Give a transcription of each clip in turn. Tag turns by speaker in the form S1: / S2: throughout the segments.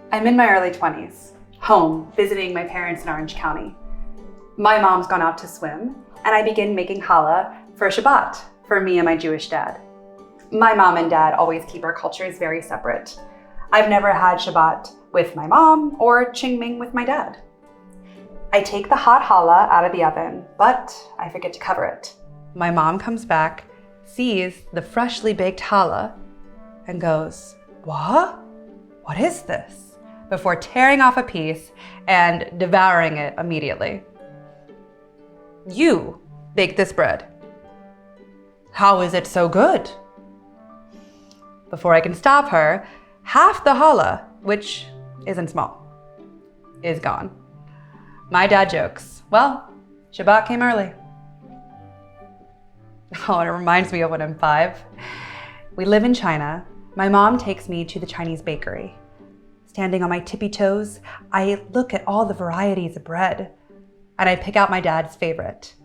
S1: I'm in my early 20s, home, visiting my parents in Orange County. My mom's gone out to swim, and I begin making challah for Shabbat for me and my Jewish dad. My mom and dad always keep our cultures very separate. I've never had Shabbat with my mom or Qingming with my dad. I take the hot challah out of the oven, but I forget to cover it. My mom comes back, sees the freshly baked challah, and goes, "What? What is this?" before tearing off a piece and devouring it immediately. "You baked this bread. How is it so good?" Before I can stop her, half the challah, which isn't small, is gone. My dad jokes, "Well, Shabbat came early." Oh, and it reminds me of when I'm 5. We live in China. My mom takes me to the Chinese bakery. Standing on my tippy toes, I look at all the varieties of bread, and I pick out my dad's favorite,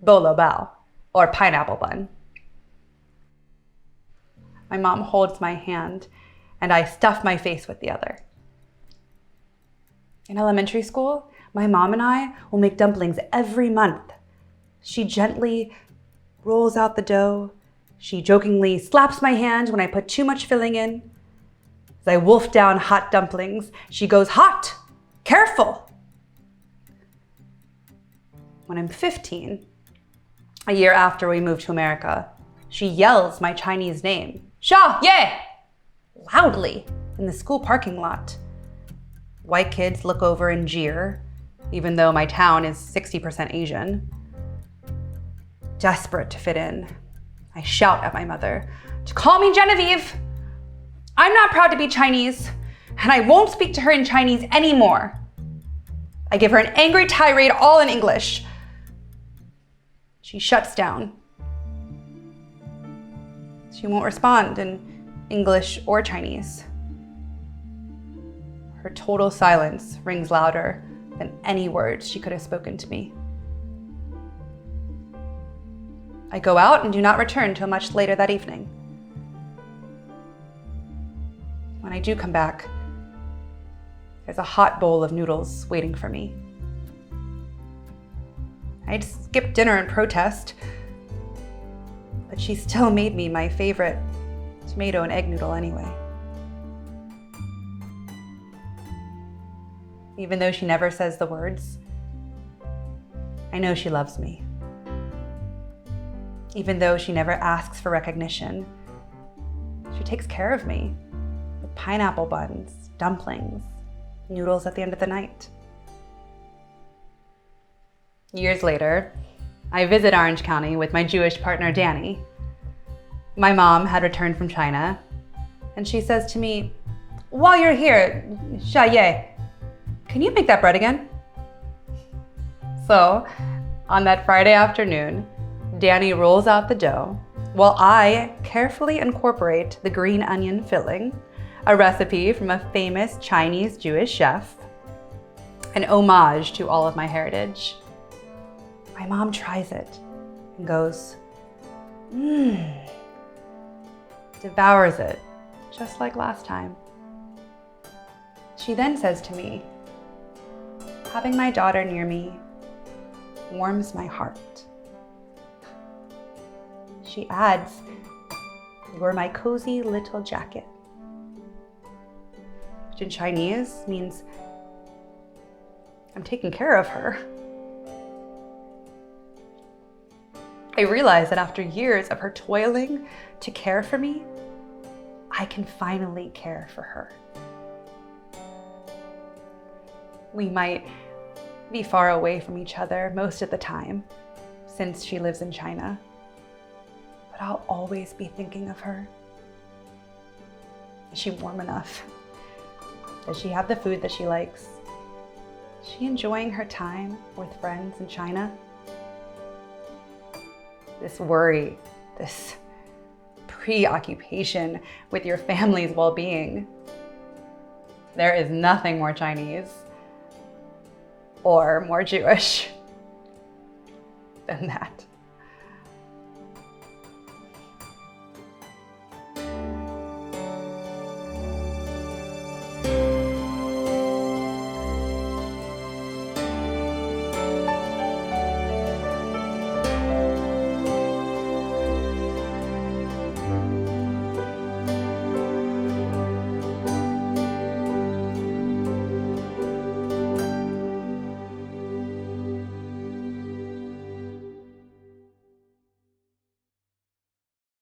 S1: bolo bao, or pineapple bun. My mom holds my hand, and I stuff my face with the other. In elementary school, my mom and I will make dumplings every month. She gently rolls out the dough. She jokingly slaps my hand when I put too much filling in. As I wolf down hot dumplings, she goes, "Hot! Careful!" When I'm 15, a year after we moved to America, she yells my Chinese name, "Xia Ye!" loudly in the school parking lot. White kids look over and jeer, even though my town is 60% Asian. Desperate to fit in, I shout at my mother to call me Genevieve. I'm not proud to be Chinese, and I won't speak to her in Chinese anymore. I give her an angry tirade all in English. She shuts down. She won't respond in English or Chinese. Her total silence rings louder than any words she could have spoken to me. I go out and do not return till much later that evening. When I do come back, there's a hot bowl of noodles waiting for me. I'd skipped dinner in protest, but she still made me my favorite tomato and egg noodle anyway. Even though she never says the words, I know she loves me. Even though she never asks for recognition, she takes care of me with pineapple buns, dumplings, noodles at the end of the night. Years later, I visit Orange County with my Jewish partner, Danny. My mom had returned from China, and she says to me, "While you're here, Xia Ye, can you make that bread again?" So, on that Friday afternoon, Danny rolls out the dough while I carefully incorporate the green onion filling, a recipe from a famous Chinese Jewish chef, an homage to all of my heritage. My mom tries it and goes, devours it, just like last time. She then says to me, "Having my daughter near me warms my heart." She adds, "You're my cozy little jacket," which in Chinese means I'm taking care of her. I realize that after years of her toiling to care for me, I can finally care for her. We might be far away from each other most of the time, since she lives in China, but I'll always be thinking of her. Is she warm enough? Does she have the food that she likes? Is she enjoying her time with friends in China? This worry, this preoccupation with your family's well-being, there is nothing more Chinese or more Jewish than that.